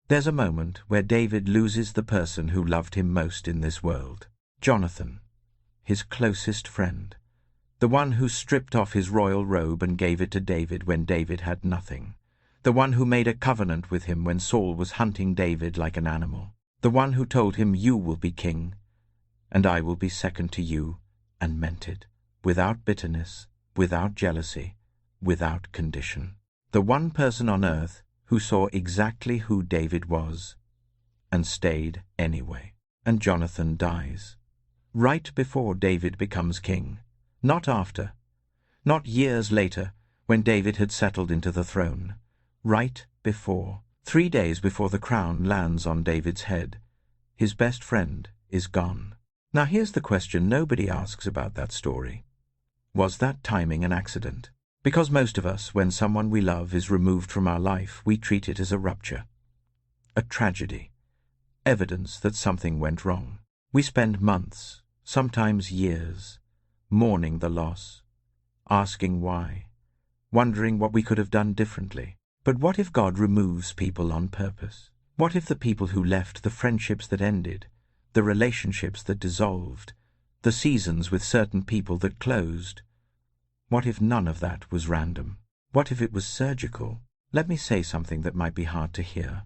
There's a moment where David loses the person who loved him most in this world. Jonathan, his closest friend, the one who stripped off his royal robe and gave it to David when David had nothing, the one who made a covenant with him when Saul was hunting David like an animal, the one who told him, "You will be king, and I will be second to you," and meant it, without bitterness, without jealousy, without condition. The one person on earth who saw exactly who David was and stayed anyway. And Jonathan dies right before David becomes king, not after, not years later when David had settled into the throne. Right before, 3 days before the crown lands on David's head, his best friend is gone. Now here's the question nobody asks about that story. Was that timing an accident? Because most of us, when someone we love is removed from our life, we treat it as a rupture, a tragedy, evidence that something went wrong. We spend months, sometimes years, mourning the loss, asking why, wondering what we could have done differently. But what if God removes people on purpose? What if the people who left, the friendships that ended, the relationships that dissolved, the seasons with certain people that closed, what if none of that was random? What if it was surgical? Let me say something that might be hard to hear,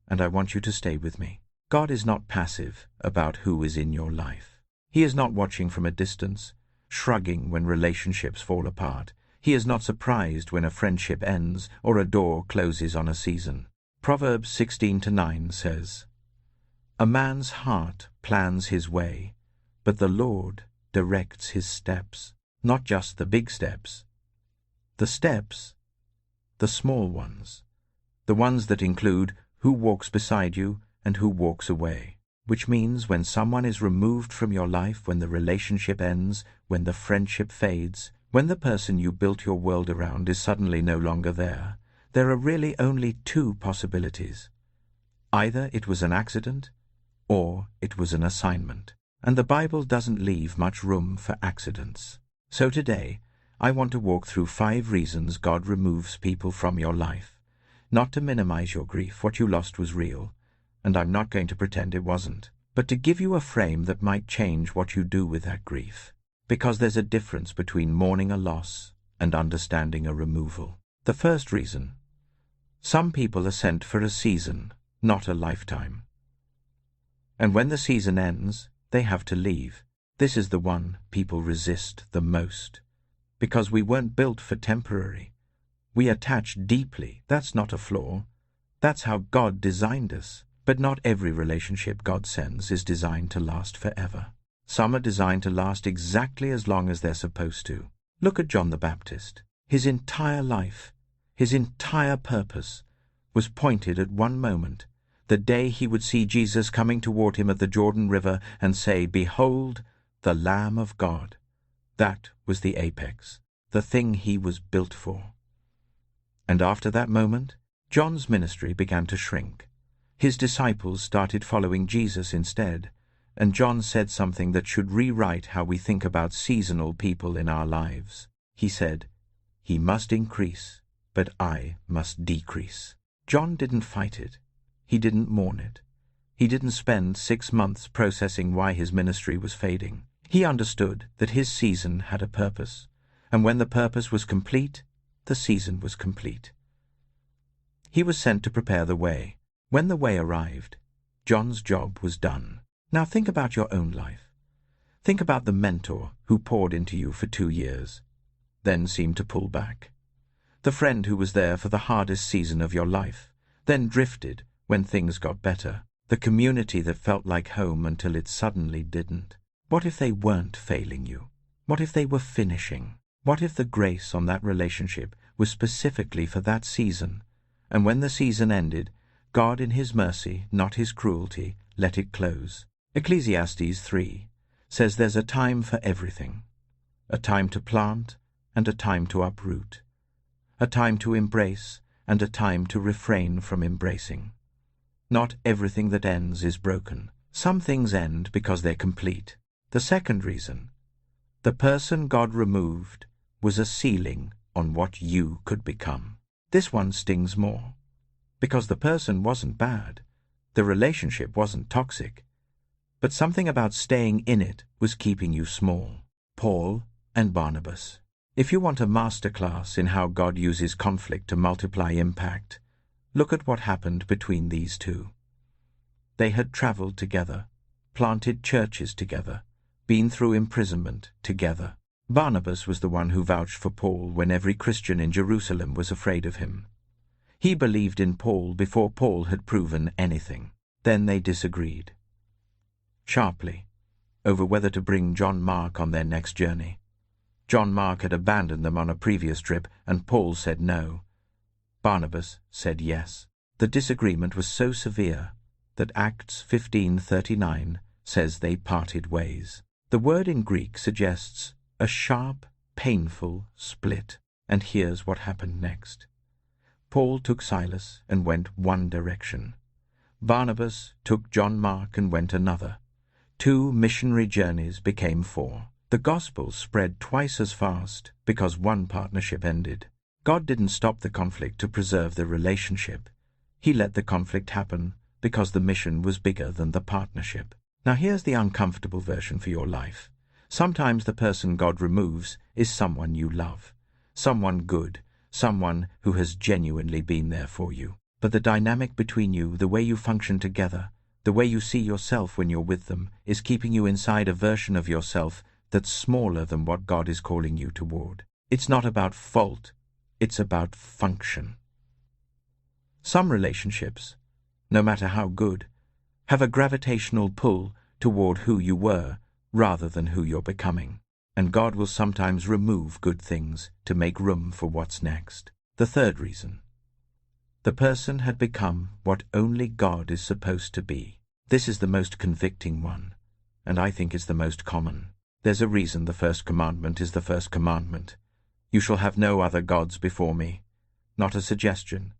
and I want you to stay with me. God is not passive about who is in your life. He is not watching from a distance, shrugging when relationships fall apart. He is not surprised when a friendship ends or a door closes on a season. Proverbs 16:9 says, "A man's heart plans his way, but the Lord directs his steps." Not just the big steps, the small ones, the ones that include who walks beside you and who walks away. Which means when someone is removed from your life, when the relationship ends, when the friendship fades, when the person you built your world around is suddenly no longer there, there are really only 2 possibilities. Either it was an accident, or it was an assignment. And the Bible doesn't leave much room for accidents. So today, I want to walk through 5 reasons God removes people from your life. Not to minimize your grief, what you lost was real, and I'm not going to pretend it wasn't, but to give you a frame that might change what you do with that grief. Because there's a difference between mourning a loss and understanding a removal. The first reason: some people are sent for a season, not a lifetime. And when the season ends, they have to leave. This is the one people resist the most, because we weren't built for temporary. We attach deeply. That's not a flaw. That's how God designed us. But not every relationship God sends is designed to last forever. Some are designed to last exactly as long as they're supposed to. Look at John the Baptist. His entire life, his entire purpose, was pointed at one moment, the day he would see Jesus coming toward him at the Jordan River and say, "Behold, the Lamb of God." That was the apex, the thing he was built for. And after that moment, John's ministry began to shrink. His disciples started following Jesus instead, and John said something that should rewrite how we think about seasonal people in our lives. He said, "He must increase, but I must decrease." John didn't fight it. He didn't mourn it. He didn't spend 6 months processing why his ministry was fading. He understood that his season had a purpose, and when the purpose was complete, the season was complete. He was sent to prepare the way. When the way arrived, John's job was done. Now think about your own life. Think about the mentor who poured into you for 2 years, then seemed to pull back. The friend who was there for the hardest season of your life, then drifted when things got better. The community that felt like home until it suddenly didn't. What if they weren't failing you? What if they were finishing? What if the grace on that relationship was specifically for that season, and when the season ended, God in his mercy, not his cruelty, let it close? Ecclesiastes 3 says there's a time for everything, a time to plant and a time to uproot, a time to embrace and a time to refrain from embracing. Not everything that ends is broken. Some things end because they're complete. The second reason: the person God removed was a ceiling on what you could become. This one stings more, because the person wasn't bad, the relationship wasn't toxic, but something about staying in it was keeping you small. Paul and Barnabas. If you want a masterclass in how God uses conflict to multiply impact, look at what happened between these two. They had traveled together, planted churches together, been through imprisonment together. Barnabas was the one who vouched for Paul when every Christian in Jerusalem was afraid of him. He believed in Paul before Paul had proven anything. Then they disagreed sharply over whether to bring John Mark on their next journey. John Mark had abandoned them on a previous trip, and Paul said no. Barnabas said yes. The disagreement was so severe that Acts 15:39 says they parted ways. The word in Greek suggests a sharp, painful split, and here's what happened next. Paul took Silas and went one direction. Barnabas took John Mark and went another. 2 missionary journeys became 4. The gospel spread twice as fast because one partnership ended. God didn't stop the conflict to preserve the relationship. He let the conflict happen because the mission was bigger than the partnership. Now here's the uncomfortable version for your life. Sometimes the person God removes is someone you love, someone good, someone who has genuinely been there for you. But the dynamic between you, the way you function together, the way you see yourself when you're with them, is keeping you inside a version of yourself that's smaller than what God is calling you toward. It's not about fault, it's about function. Some relationships, no matter how good, have a gravitational pull toward who you were rather than who you're becoming. And God will sometimes remove good things to make room for what's next. The third reason. The person had become what only God is supposed to be. This is the most convicting one, and I think it's the most common. There's a reason the first commandment is the first commandment. You shall have no other gods before me. Not a suggestion.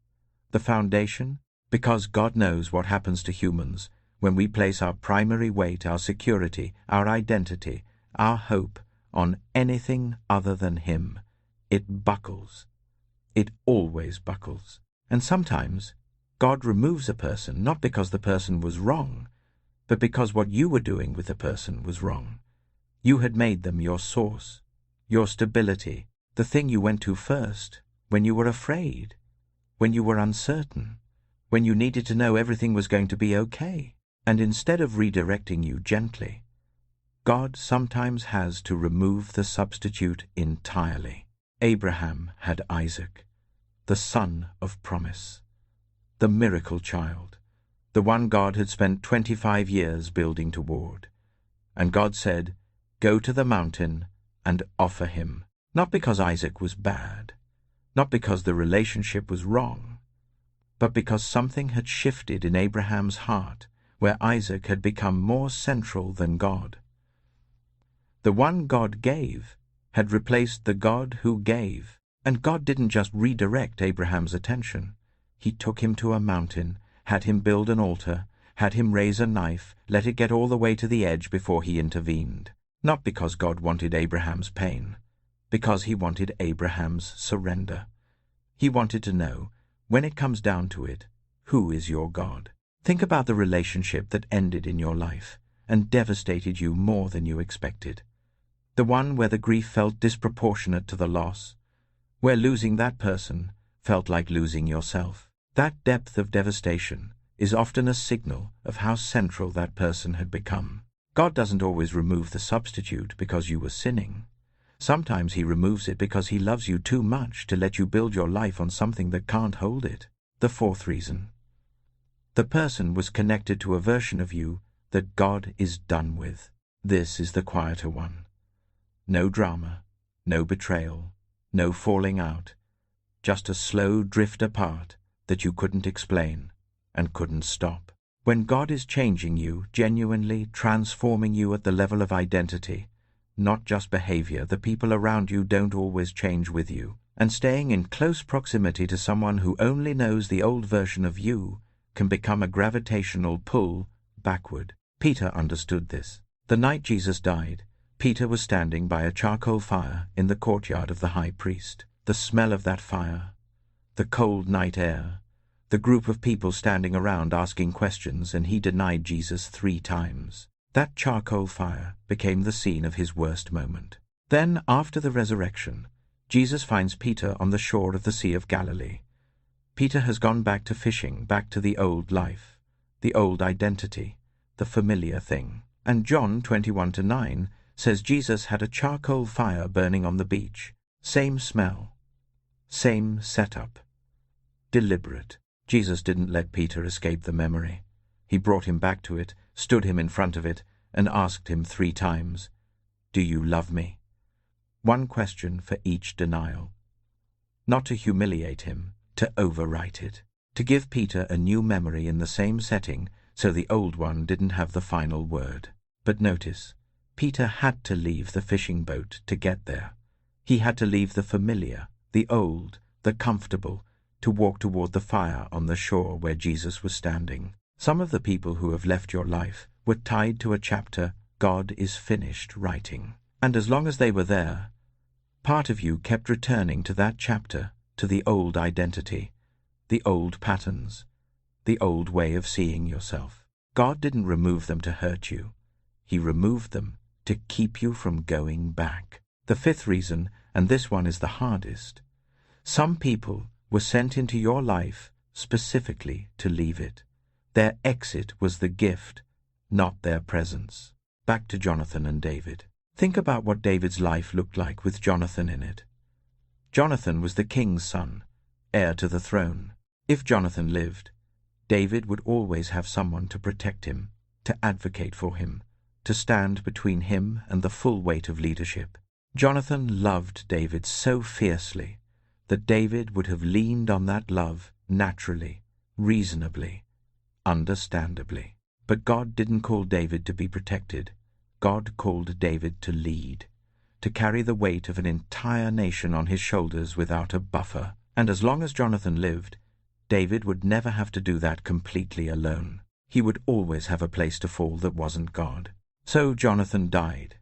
The foundation, because God knows what happens to humans when we place our primary weight, our security, our identity, our hope on anything other than Him. It buckles. It always buckles. And sometimes God removes a person not because the person was wrong, but because what you were doing with the person was wrong. You had made them your source, your stability, the thing you went to first when you were afraid, when you were uncertain, when you needed to know everything was going to be okay. And instead of redirecting you gently, God sometimes has to remove the substitute entirely. Abraham had Isaac, the son of promise, the miracle child, the one God had spent 25 years building toward. And God said, "Go to the mountain and offer him." Not because Isaac was bad, not because the relationship was wrong, but because something had shifted in Abraham's heart where Isaac had become more central than God. The one God gave had replaced the God who gave. And God didn't just redirect Abraham's attention. He took him to a mountain, had him build an altar, had him raise a knife, let it get all the way to the edge before he intervened. Not because God wanted Abraham's pain, because he wanted Abraham's surrender. He wanted to know, when it comes down to it, who is your God? Think about the relationship that ended in your life and devastated you more than you expected. The one where the grief felt disproportionate to the loss, where losing that person felt like losing yourself. That depth of devastation is often a signal of how central that person had become. God doesn't always remove the substitute because you were sinning. Sometimes He removes it because He loves you too much to let you build your life on something that can't hold it. The fourth reason. The person was connected to a version of you that God is done with. This is the quieter one. No drama, no betrayal, no falling out, just a slow drift apart that you couldn't explain and couldn't stop. When God is changing you, genuinely transforming you at the level of identity, not just behavior, the people around you don't always change with you. And staying in close proximity to someone who only knows the old version of you can become a gravitational pull backward. Peter understood this. The night Jesus died, Peter was standing by a charcoal fire in the courtyard of the high priest. The smell of that fire, the cold night air, the group of people standing around asking questions, and he denied Jesus 3 times. That charcoal fire became the scene of his worst moment. Then, after the resurrection, Jesus finds Peter on the shore of the Sea of Galilee. Peter has gone back to fishing, back to the old life, the old identity, the familiar thing. And John 21:9 says Jesus had a charcoal fire burning on the beach. Same smell, same setup, deliberate. Jesus didn't let Peter escape the memory. He brought him back to it, stood him in front of it, and asked him 3 times, "Do you love me?" 1 question for each denial. Not to humiliate him, to overwrite it. To give Peter a new memory in the same setting, so the old one didn't have the final word. But notice, Peter had to leave the fishing boat to get there. He had to leave the familiar, the old, the comfortable, to walk toward the fire on the shore where Jesus was standing. Some of the people who have left your life were tied to a chapter God is finished writing. And as long as they were there, part of you kept returning to that chapter, to the old identity, the old patterns, the old way of seeing yourself. God didn't remove them to hurt you. He removed them to keep you from going back. The 5th reason, and this one is the hardest, some people were sent into your life specifically to leave it. Their exit was the gift, not their presence. Back to Jonathan and David. Think about what David's life looked like with Jonathan in it. Jonathan was the king's son, heir to the throne. If Jonathan lived, David would always have someone to protect him, to advocate for him, to stand between him and the full weight of leadership. Jonathan loved David so fiercely that David would have leaned on that love naturally, reasonably, understandably. But God didn't call David to be protected. God called David to lead, to carry the weight of an entire nation on his shoulders without a buffer. And as long as Jonathan lived, David would never have to do that completely alone. He would always have a place to fall that wasn't God. So Jonathan died,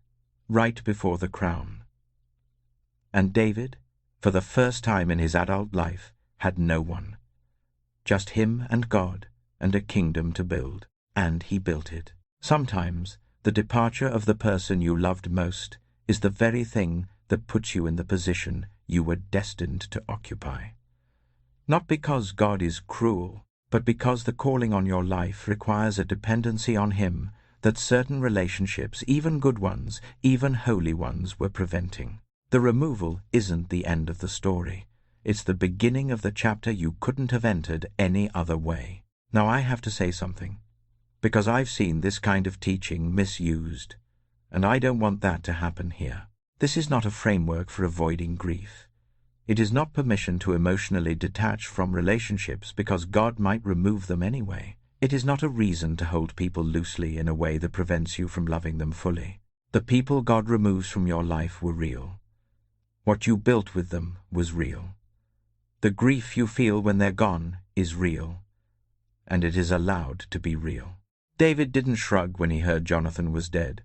right before the crown. And David, for the first time in his adult life, had no one. Just him and God, and a kingdom to build. And he built it. Sometimes the departure of the person you loved most is the very thing that puts you in the position you were destined to occupy. Not because God is cruel, but because the calling on your life requires a dependency on Him that certain relationships, even good ones, even holy ones, were preventing. The removal isn't the end of the story. It's the beginning of the chapter you couldn't have entered any other way. Now I have to say something, because I've seen this kind of teaching misused, and I don't want that to happen here. This is not a framework for avoiding grief. It is not permission to emotionally detach from relationships because God might remove them anyway. It is not a reason to hold people loosely in a way that prevents you from loving them fully. The people God removes from your life were real. What you built with them was real. The grief you feel when they're gone is real, and it is allowed to be real. David didn't shrug when he heard Jonathan was dead.